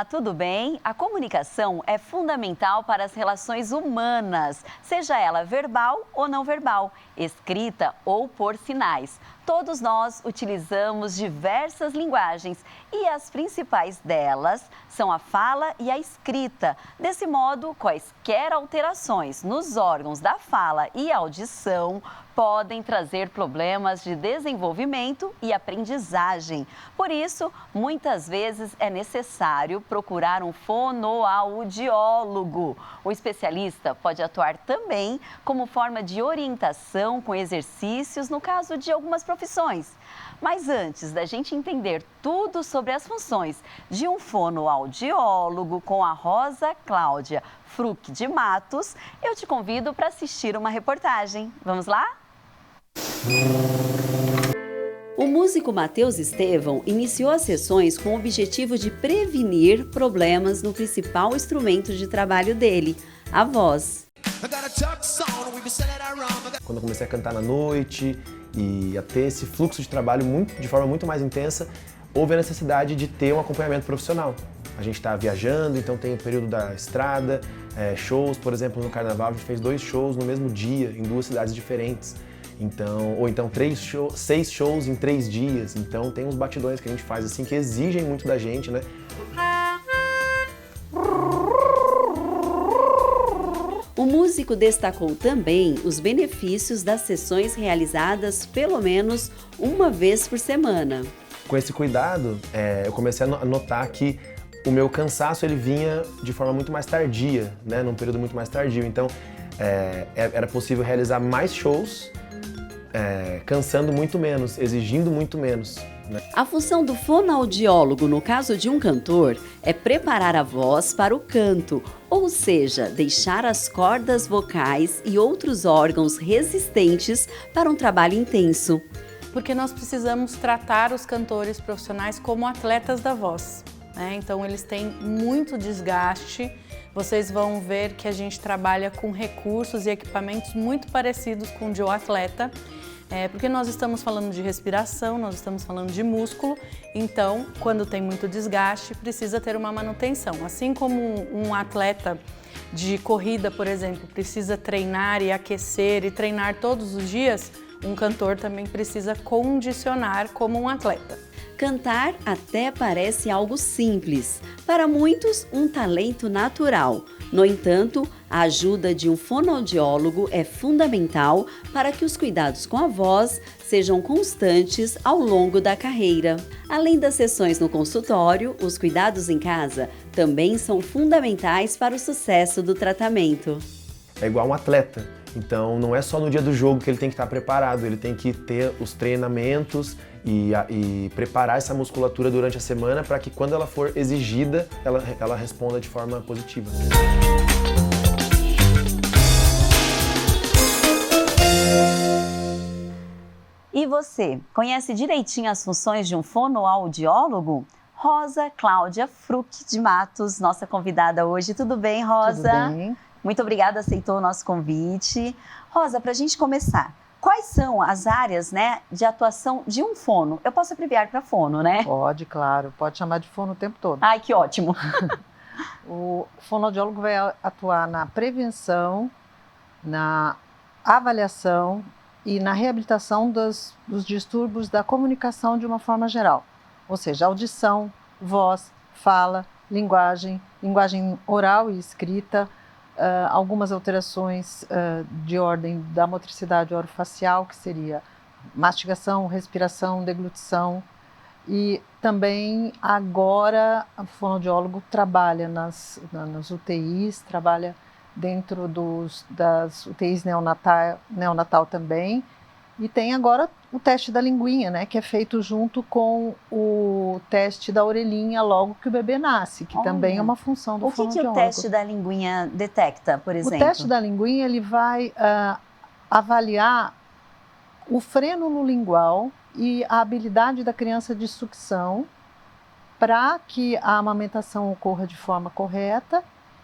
Olá, tudo bem? A comunicação é fundamental para as relações humanas, seja ela verbal ou não verbal, escrita ou por sinais. Todos nós utilizamos diversas linguagens e as principais delas são a fala e a escrita. Desse modo, quaisquer alterações nos órgãos da fala e audição podem trazer problemas de desenvolvimento e aprendizagem. Por isso, muitas vezes é necessário procurar um fonoaudiólogo. O especialista pode atuar também como forma de orientação com exercícios no caso de algumas profissões. Mas antes da gente entender tudo sobre as funções de um fonoaudiólogo com a Rosa Cláudia Fruc de Matos, eu te convido para assistir uma reportagem. Vamos lá? O músico Matheus Estevão iniciou as sessões com o objetivo de prevenir problemas no principal instrumento de trabalho dele, a voz. Quando eu comecei a cantar na noite e a ter esse fluxo de trabalho de forma muito mais intensa, houve a necessidade de ter um acompanhamento profissional. A gente está viajando, então tem o período da estrada, shows, por exemplo, no Carnaval a gente fez 2 shows no mesmo dia, em 2 cidades diferentes. Ou então 6 shows em 3 dias. Então tem uns batidões que a gente faz assim que exigem muito da gente, né? O músico destacou também os benefícios das sessões realizadas pelo menos uma vez por semana. Com esse cuidado, eu comecei a notar que o meu cansaço ele vinha de forma muito mais tardia, né? Num período muito mais tardio. Então era possível realizar mais shows cansando muito menos, exigindo muito menos. Né? A função do fonoaudiólogo, no caso de um cantor, é preparar a voz para o canto, ou seja, deixar as cordas vocais e outros órgãos resistentes para um trabalho intenso. Porque nós precisamos tratar os cantores profissionais como atletas da voz, né? Então eles têm muito desgaste. Vocês vão ver que a gente trabalha com recursos e equipamentos muito parecidos com o de um atleta, porque nós estamos falando de respiração, nós estamos falando de músculo, então quando tem muito desgaste precisa ter uma manutenção. Assim como um atleta de corrida, por exemplo, precisa treinar e aquecer e treinar todos os dias, um cantor também precisa condicionar como um atleta. Cantar até parece algo simples, para muitos um talento natural. No entanto, a ajuda de um fonoaudiólogo é fundamental para que os cuidados com a voz sejam constantes ao longo da carreira. Além das sessões no consultório, os cuidados em casa também são fundamentais para o sucesso do tratamento. É igual um atleta. Então não é só no dia do jogo que ele tem que estar preparado, ele tem que ter os treinamentos e preparar essa musculatura durante a semana para que quando ela for exigida, ela responda de forma positiva. E você, conhece direitinho as funções de um fonoaudiólogo? Rosa Cláudia Fruc de Matos, nossa convidada hoje. Tudo bem, Rosa? Tudo bem. Muito obrigada, aceitou o nosso convite. Rosa, para a gente começar, quais são as áreas, né, de atuação de um fono? Eu posso abreviar para fono, né? Pode, claro. Pode chamar de fono o tempo todo. Ai, que ótimo. O fonoaudiólogo vai atuar na prevenção, na avaliação e na reabilitação dos distúrbios da comunicação de uma forma geral. Ou seja, audição, voz, fala, linguagem oral e escrita, algumas alterações de ordem da motricidade orofacial, que seria mastigação, respiração, deglutição. E também agora o fonoaudiólogo trabalha nas UTIs, trabalha dentro das UTIs neonatal também. E tem agora o teste da linguinha, né, que é feito junto com o teste da orelhinha logo que o bebê nasce, que também é uma função do fonoaudiólogo. O que o teste da linguinha detecta, por exemplo? O teste da linguinha ele vai avaliar o freno no lingual e a habilidade da criança de sucção para que a amamentação ocorra de forma correta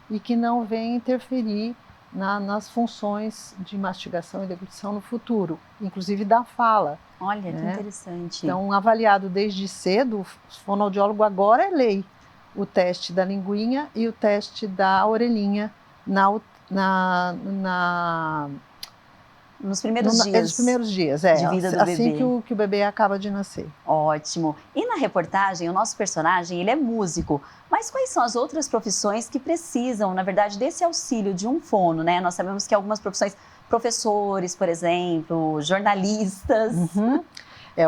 e que não venha interferir nas funções de mastigação e deglutição no futuro, inclusive da fala. Olha, né? que interessante. Então, avaliado desde cedo, o fonoaudiólogo agora é lei. o teste da linguinha e o teste da orelhinha nos primeiros dias. Nos primeiros dias, de vida do assim bebê. que o bebê acaba de nascer. Ótimo. E na reportagem, o nosso personagem, ele é músico. Mas quais são as outras profissões que precisam, na verdade, desse auxílio de um fono, né? Nós sabemos que algumas profissões, professores, por exemplo, jornalistas. Uhum.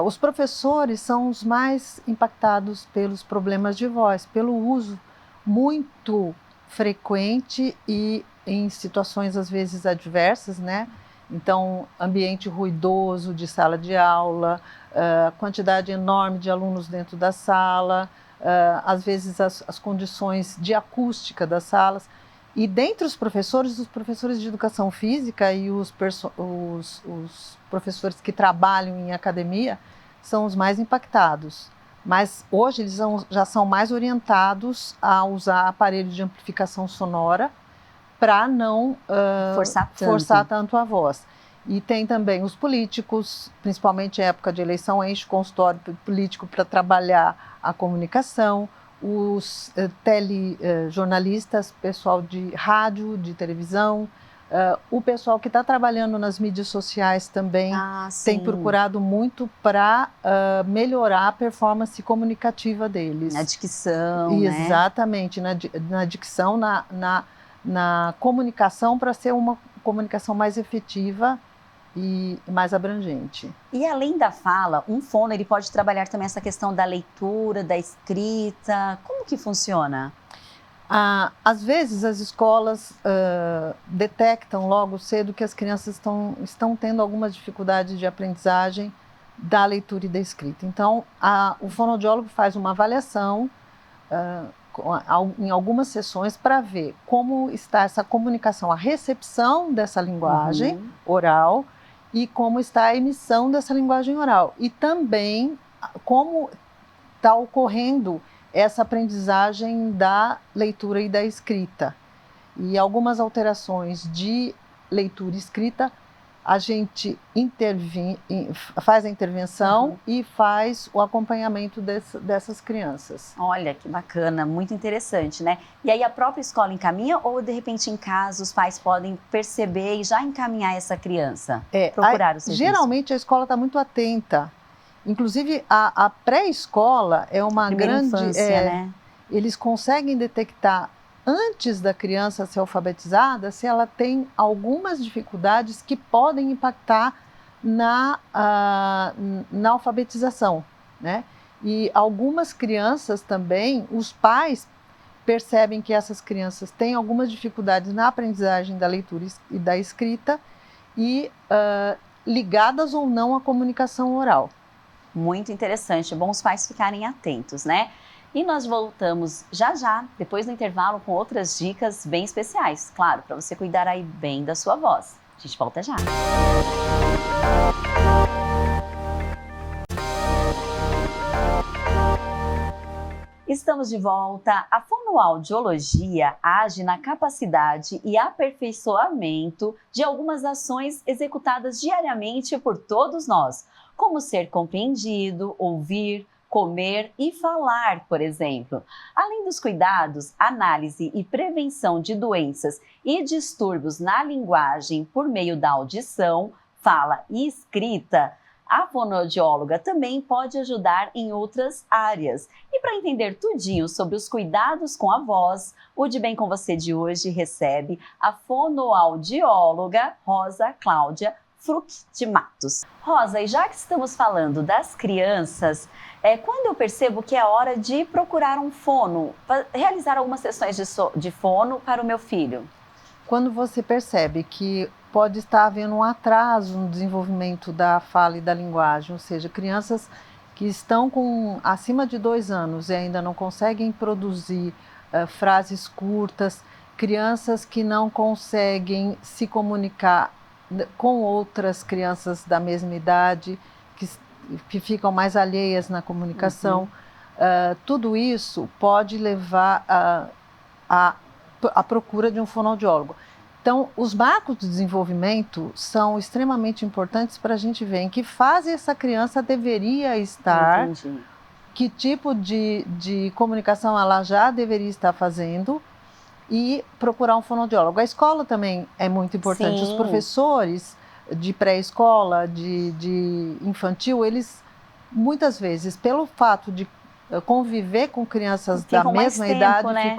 Os professores são os mais impactados pelos problemas de voz, pelo uso muito frequente e em situações, às vezes, adversas, né? Então, ambiente ruidoso de sala de aula, quantidade enorme de alunos dentro da sala, às vezes as condições de acústica das salas. E dentre os professores de educação física e os professores que trabalham em academia são os mais impactados. Mas hoje eles já são mais orientados a usar aparelhos de amplificação sonora para não forçar tanto a voz. E tem também os políticos, principalmente em época de eleição, enche o consultório político para trabalhar a comunicação, os telejornalistas, pessoal de rádio, de televisão, o pessoal que está trabalhando nas mídias sociais também tem procurado muito para melhorar a performance comunicativa deles. Na dicção, Exatamente, né? na dicção, na comunicação, para ser uma comunicação mais efetiva e mais abrangente. E além da fala, um fono ele pode trabalhar também essa questão da leitura, da escrita. Como que funciona? Às vezes as escolas detectam logo cedo que as crianças estão tendo algumas dificuldades de aprendizagem da leitura e da escrita. Então, o fonoaudiólogo faz uma avaliação em algumas sessões para ver como está essa comunicação, a recepção dessa linguagem oral e como está a emissão dessa linguagem oral. E também como está ocorrendo essa aprendizagem da leitura e da escrita. E algumas alterações de leitura e escrita, a gente faz a intervenção e faz o acompanhamento dessas crianças. Olha, que bacana, muito interessante, né? E aí a própria escola encaminha ou, de repente, em casa, os pais podem perceber e já encaminhar essa criança? Procurar o serviço? Geralmente a escola está muito atenta. Inclusive, a pré-escola é uma grande... infância, né? Eles conseguem detectar antes da criança ser alfabetizada, se ela tem algumas dificuldades que podem impactar na alfabetização, né? E algumas crianças também, os pais percebem que essas crianças têm algumas dificuldades na aprendizagem da leitura e da escrita e ligadas ou não à comunicação oral. Muito interessante, bom os pais ficarem atentos, né? E nós voltamos já, depois do intervalo, com outras dicas bem especiais, claro, para você cuidar aí bem da sua voz. A gente volta já. Estamos de volta. A fonoaudiologia age na capacidade e aperfeiçoamento de algumas ações executadas diariamente por todos nós, como ser compreendido, ouvir, comer e falar, por exemplo. Além dos cuidados, análise e prevenção de doenças e distúrbios na linguagem por meio da audição, fala e escrita, a fonoaudióloga também pode ajudar em outras áreas. E para entender tudinho sobre os cuidados com a voz, o De Bem com Você de hoje recebe a fonoaudióloga Rosa Cláudia Fruc de Matos. Rosa, e já que estamos falando das crianças, quando eu percebo que é hora de procurar um fono, realizar algumas sessões de fono para o meu filho? Quando você percebe que pode estar havendo um atraso no desenvolvimento da fala e da linguagem, ou seja, crianças que estão acima de 2 anos e ainda não conseguem produzir frases curtas, crianças que não conseguem se comunicar com outras crianças da mesma idade, que ficam mais alheias na comunicação, tudo isso pode levar à procura de um fonoaudiólogo. Então, os marcos de desenvolvimento são extremamente importantes para a gente ver em que fase essa criança deveria estar, que tipo de comunicação ela já deveria estar fazendo e procurar um fonoaudiólogo. A escola também é muito importante. Sim. Os professores de pré-escola, de infantil, eles muitas vezes, pelo fato de conviver com crianças da mesma idade, né?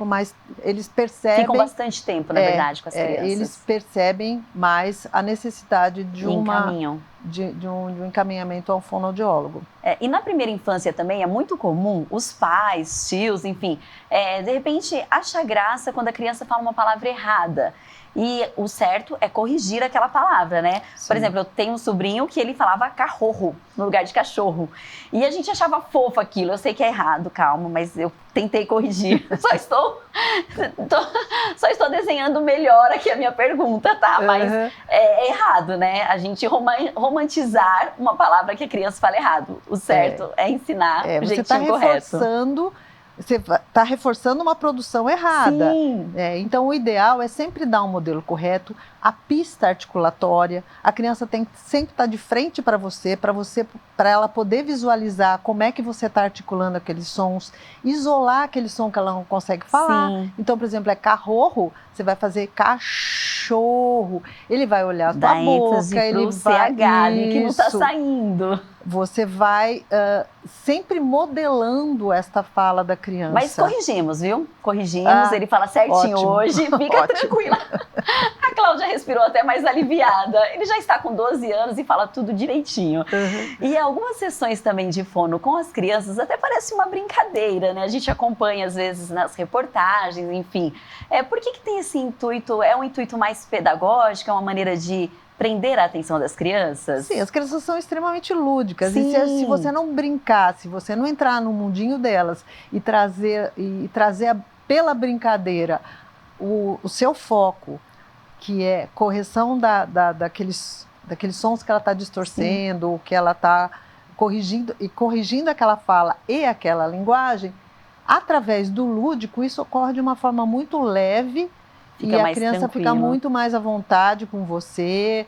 eles percebem... Ficam bastante tempo, na verdade, com as crianças. Eles percebem mais a necessidade de um encaminhamento a um fonoaudiólogo. E na primeira infância também é muito comum os pais, tios, enfim, de repente acha graça quando a criança fala uma palavra errada. E o certo é corrigir aquela palavra, né? Sim. Por exemplo, eu tenho um sobrinho que ele falava cachorro no lugar de cachorro. E a gente achava fofo aquilo. Eu sei que é errado, calma, mas eu tentei corrigir. Só estou desenhando melhor aqui a minha pergunta, tá? Mas é errado, né? A gente romantizar uma palavra que a criança fala errado. O certo é ensinar o jeitinho correto. Você está reforçando uma produção errada. Sim. Então, o ideal é sempre dar um modelo correto, a pista articulatória. A criança tem que sempre estar de frente para ela poder visualizar como é que você está articulando aqueles sons, isolar aquele som que ela não consegue falar. Sim. Então, por exemplo, é cachorro, você vai fazer cachorro. Ele vai olhar a tua boca, ele vai... que não está saindo. Você vai sempre modelando esta fala da criança. Mas corrigimos, viu? Corrigimos, ele fala certinho ótimo. Hoje, fica tranquila. A Cláudia respirou até mais aliviada. Ele já está com 12 anos e fala tudo direitinho. E algumas sessões também de fono com as crianças até parece uma brincadeira, né? A gente acompanha às vezes nas reportagens, enfim. Por que tem esse intuito? É um intuito mais pedagógico, é uma maneira de prender a atenção das crianças? Sim, as crianças são extremamente lúdicas. Sim. E se você não brincar, se você não entrar no mundinho delas e trazer pela brincadeira o seu foco, que é correção daqueles sons que ela está distorcendo, que ela está corrigindo aquela fala e aquela linguagem, através do lúdico, isso ocorre de uma forma muito leve. E a criança fica muito mais à vontade com você,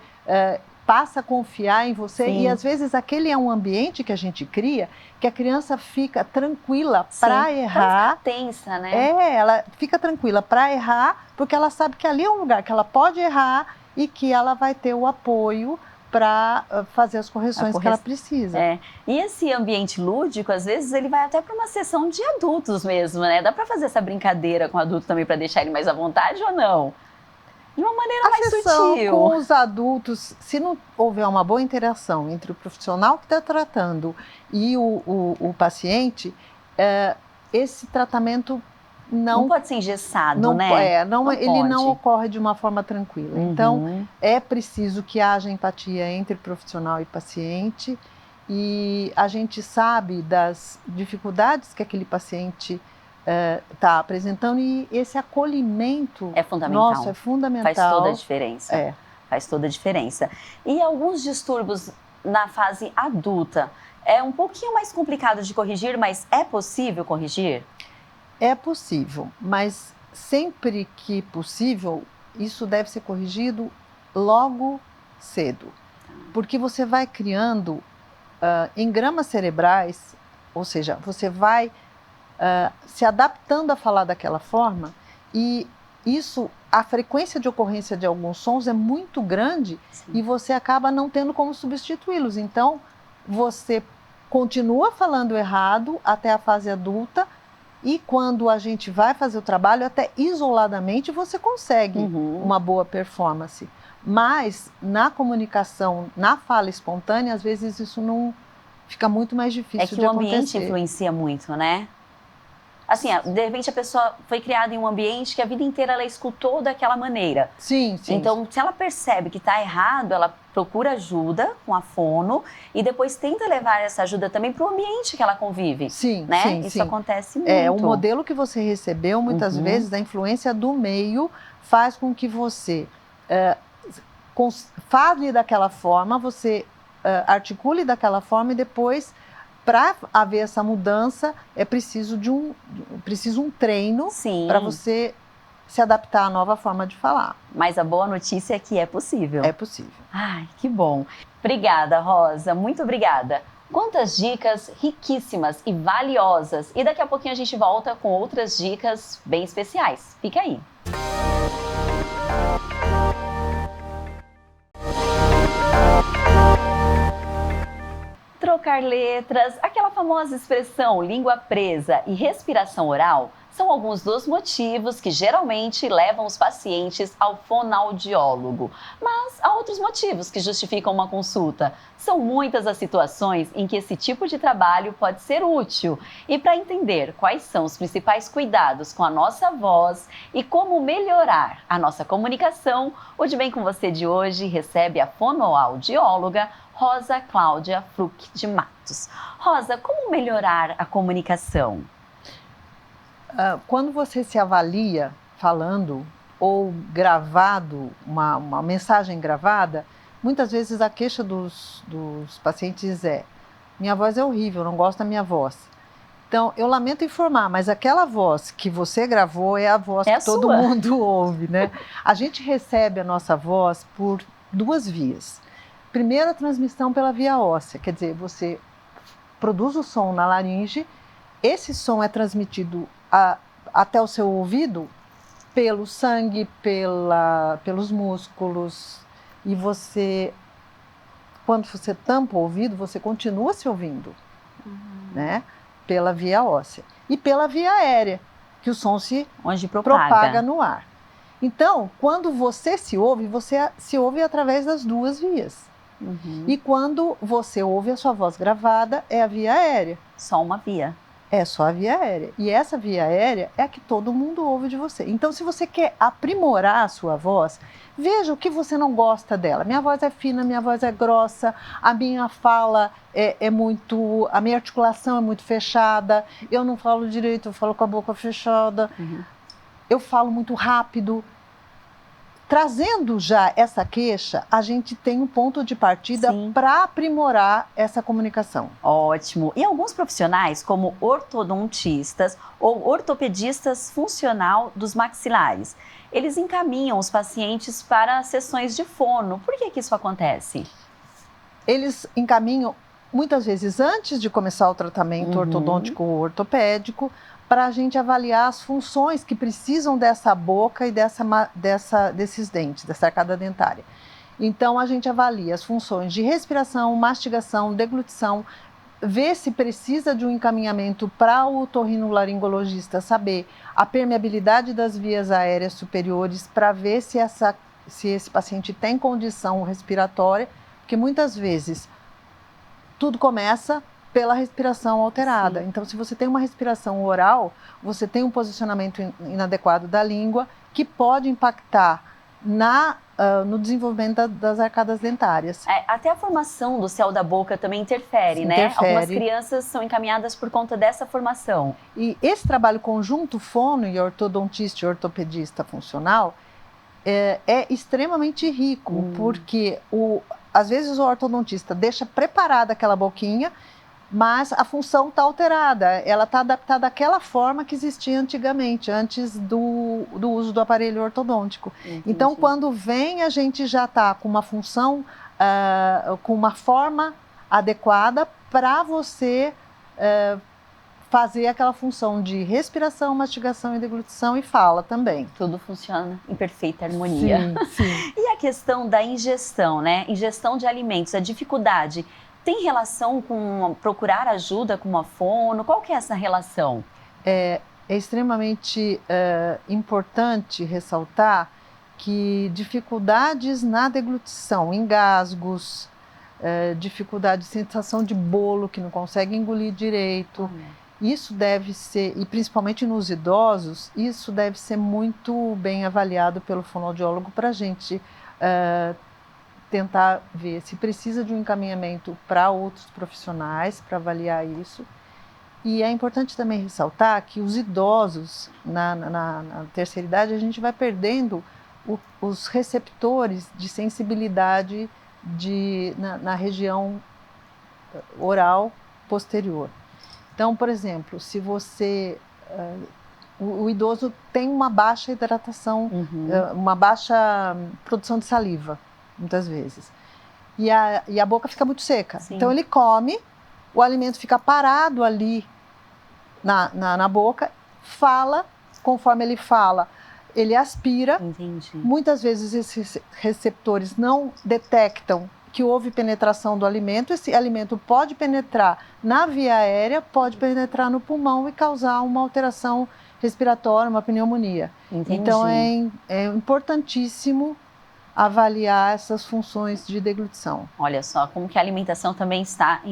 passa a confiar em você. Sim. E às vezes aquele é um ambiente que a gente cria, que a criança fica tranquila para errar. Pra ficar tensa, né? Ela fica tranquila para errar, porque ela sabe que ali é um lugar que ela pode errar e que ela vai ter o apoio para fazer as correções que ela precisa. E esse ambiente lúdico, às vezes, ele vai até para uma sessão de adultos mesmo, né? Dá para fazer essa brincadeira com o adulto também para deixar ele mais à vontade ou não? De uma maneira mais sutil. A sessão com os adultos, se não houver uma boa interação entre o profissional que está tratando e o paciente, esse tratamento não pode ser engessado, né? Ele não ocorre de uma forma tranquila. Então, é preciso que haja empatia entre profissional e paciente, e a gente sabe das dificuldades que aquele paciente está apresentando, e esse acolhimento é fundamental. É fundamental. Faz toda a diferença. Faz toda a diferença. E alguns distúrbios na fase adulta, é um pouquinho mais complicado de corrigir, mas é possível corrigir? É possível, mas sempre que possível, isso deve ser corrigido logo cedo. Porque você vai criando engramas cerebrais, ou seja, você vai se adaptando a falar daquela forma, e a frequência de ocorrência de alguns sons é muito grande. Sim. E você acaba não tendo como substituí-los. Então, você continua falando errado até a fase adulta, e quando a gente vai fazer o trabalho, até isoladamente você consegue uma boa performance. Mas na comunicação, na fala espontânea, às vezes isso não fica muito mais difícil de acontecer. É que o ambiente influencia muito, né? Assim, de repente a pessoa foi criada em um ambiente que a vida inteira ela escutou daquela maneira. Sim. Então, se ela percebe que está errado, ela procura ajuda com a fono e depois tenta levar essa ajuda também para o ambiente que ela convive. Sim, né? Isso acontece muito. O modelo que você recebeu, muitas vezes, da influência do meio, faz com que você fale daquela forma, você articule daquela forma, e depois, para haver essa mudança, é preciso um treino para você se adaptar à nova forma de falar. Mas a boa notícia é que é possível. É possível. Ai, que bom. Obrigada, Rosa. Muito obrigada. Quantas dicas riquíssimas e valiosas! E daqui a pouquinho a gente volta com outras dicas bem especiais. Fica aí! Trocar letras, aquela famosa expressão língua presa e respiração oral são alguns dos motivos que geralmente levam os pacientes ao fonoaudiólogo. Mas há outros motivos que justificam uma consulta. São muitas as situações em que esse tipo de trabalho pode ser útil. E para entender quais são os principais cuidados com a nossa voz e como melhorar a nossa comunicação, o De Bem Com Você de hoje recebe a fonoaudióloga Rosa Cláudia Fruc de Matos. Rosa, como melhorar a comunicação? Quando você se avalia falando ou gravado, uma mensagem gravada, muitas vezes a queixa dos pacientes é: minha voz é horrível, não gosto da minha voz. Então, eu lamento informar, mas aquela voz que você gravou é a voz que todo mundo ouve, né? A gente recebe a nossa voz por duas vias. Primeiro, a transmissão pela via óssea, quer dizer, você produz o som na laringe, esse som é transmitido até o seu ouvido pelo sangue, pelos músculos, e você, quando você tampa o ouvido, você continua se ouvindo, né? Pela via óssea. E pela via aérea, que o som se propaga no ar. Então, quando você se ouve através das duas vias. E quando você ouve a sua voz gravada, é a via aérea. Só uma via. É só a via aérea. E essa via aérea é a que todo mundo ouve de você. Então, se você quer aprimorar a sua voz, veja o que você não gosta dela. Minha voz é fina, minha voz é grossa, a minha fala a minha articulação é muito fechada, eu não falo direito, eu falo com a boca fechada, eu falo muito rápido. Trazendo já essa queixa, a gente tem um ponto de partida para aprimorar essa comunicação. Ótimo. E alguns profissionais, como ortodontistas ou ortopedistas funcional dos maxilares, eles encaminham os pacientes para sessões de fono. Por que isso acontece? Eles encaminham muitas vezes antes de começar o tratamento ortodôntico ou ortopédico, para a gente avaliar as funções que precisam dessa boca e desses dentes, dessa arcada dentária. Então, a gente avalia as funções de respiração, mastigação, deglutição, vê se precisa de um encaminhamento para o otorrinolaringologista saber a permeabilidade das vias aéreas superiores, para ver se esse paciente tem condição respiratória, porque muitas vezes tudo começa pela respiração alterada. Então, se você tem uma respiração oral, você tem um posicionamento inadequado da língua que pode impactar no desenvolvimento das arcadas dentárias. Até a formação do céu da boca também interfere, né? Algumas crianças são encaminhadas por conta dessa formação. E esse trabalho conjunto fono e ortodontista e ortopedista funcional é extremamente rico, porque às vezes o ortodontista deixa preparada aquela boquinha, mas a função está alterada, ela está adaptada àquela forma que existia antigamente, antes do uso do aparelho ortodôntico. Entendi. Então, quando vem, a gente já está com uma função, com uma forma adequada para você fazer aquela função de respiração, mastigação e deglutição e fala também. Tudo funciona em perfeita harmonia. Sim. E a questão da ingestão, né? Ingestão de alimentos, a dificuldade tem relação com procurar ajuda com uma fono? Qual que é essa relação? É extremamente importante ressaltar que dificuldades na deglutição, engasgos, dificuldade de sensação de bolo que não consegue engolir direito, isso deve ser, e principalmente nos idosos, isso deve ser muito bem avaliado pelo fonoaudiólogo para a gente tentar ver se precisa de um encaminhamento para outros profissionais para avaliar isso. E é importante também ressaltar que os idosos, na terceira idade, a gente vai perdendo os receptores de sensibilidade na região oral posterior. Então, por exemplo, se você... o idoso tem uma baixa hidratação, uma baixa produção de saliva, muitas vezes. E a boca fica muito seca. Sim. Então ele come o alimento fica parado ali na boca, fala, conforme ele fala, ele aspira. Entendi. Muitas vezes esses receptores não detectam que houve penetração do alimento. Esse alimento pode penetrar na via aérea, pode penetrar no pulmão e causar uma alteração respiratória, uma pneumonia. Entendi. Então é importantíssimo avaliar essas funções de deglutição. Olha só, como que a alimentação também está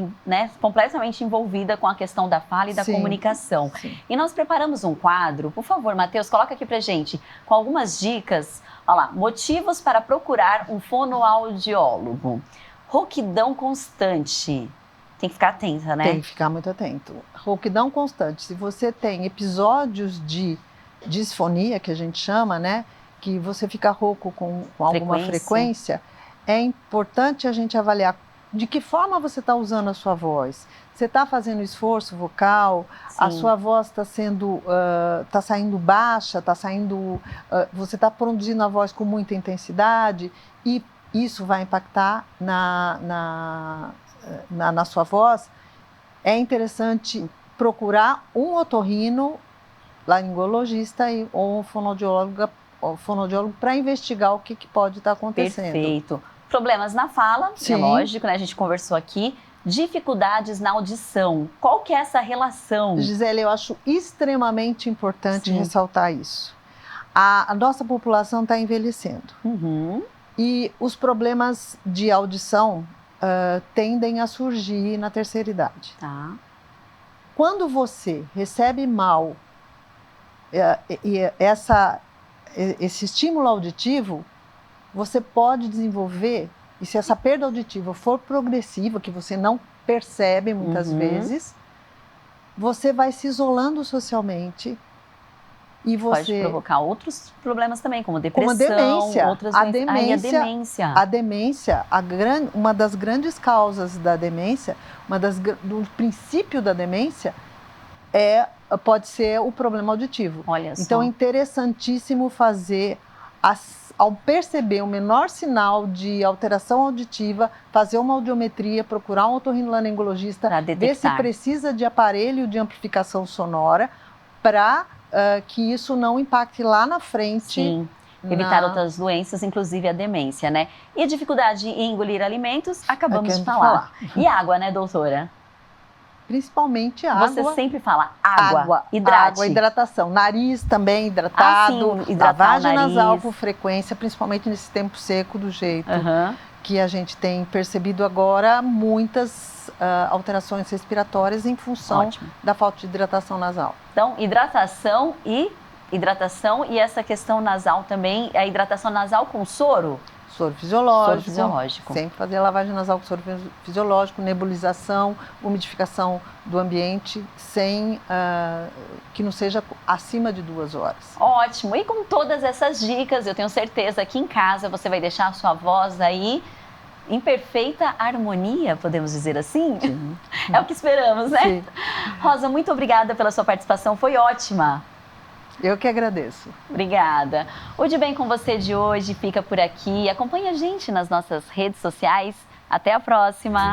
completamente envolvida com a questão da fala e da comunicação. Sim. E nós preparamos um quadro, por favor, Matheus, coloca aqui pra gente, com algumas dicas. Olha lá, motivos para procurar um fonoaudiólogo. Rouquidão constante. Tem que ficar atenta, né? Tem que ficar muito atento. Rouquidão constante. Se você tem episódios de disfonia, que a gente chama, né? Que você fica rouco com alguma frequência, é importante a gente avaliar de que forma você está usando a sua voz. Você está fazendo esforço vocal, a sua voz está saindo baixa, você está produzindo a voz com muita intensidade e isso vai impactar na sua voz. É interessante procurar um otorrino, laringologista ou um fonoaudiólogo para investigar o que pode estar acontecendo. Perfeito. Problemas na fala, é lógico, né? A gente conversou aqui. Dificuldades na audição. Qual que é essa relação? Gisele, eu acho extremamente importante ressaltar isso. A nossa população está envelhecendo. E os problemas de audição tendem a surgir na terceira idade. Tá. Quando você recebe mal esse estímulo auditivo, você pode desenvolver, e se essa perda auditiva for progressiva, que você não percebe muitas vezes, você vai se isolando socialmente e você... Pode provocar outros problemas também, como depressão, como a demência. Outras A demência. A demência, uma das grandes causas da demência, do princípio da demência, pode ser o problema auditivo. Olha só. Então é interessantíssimo fazer, ao perceber o menor sinal de alteração auditiva, fazer uma audiometria, procurar um otorrinolaringologista, ver se precisa de aparelho de amplificação sonora para que isso não impacte lá na frente. Sim. Evitar outras doenças, inclusive a demência, né? E a dificuldade em engolir alimentos, acabamos de falar. E água, né, doutora? Principalmente água. Você sempre fala água, hidrate. Água, hidratação. Nariz também hidratado. Lavagem nasal com frequência, principalmente nesse tempo seco, do jeito que a gente tem percebido agora, muitas alterações respiratórias em função da falta de hidratação nasal. Então, hidratação e essa questão nasal também, a hidratação nasal com soro? Soro fisiológico. Soro fisiológico. Sempre fazer a lavagem nasal com soro fisiológico, nebulização, umidificação do ambiente, sem que não seja acima de 2 horas. Ótimo! E com todas essas dicas, eu tenho certeza que em casa você vai deixar a sua voz aí em perfeita harmonia, podemos dizer assim? Sim. É o que esperamos, né? Sim. Rosa, muito obrigada pela sua participação, foi ótima. Eu que agradeço. Obrigada. O De Bem com Você de hoje fica por aqui. Acompanhe a gente nas nossas redes sociais. Até a próxima!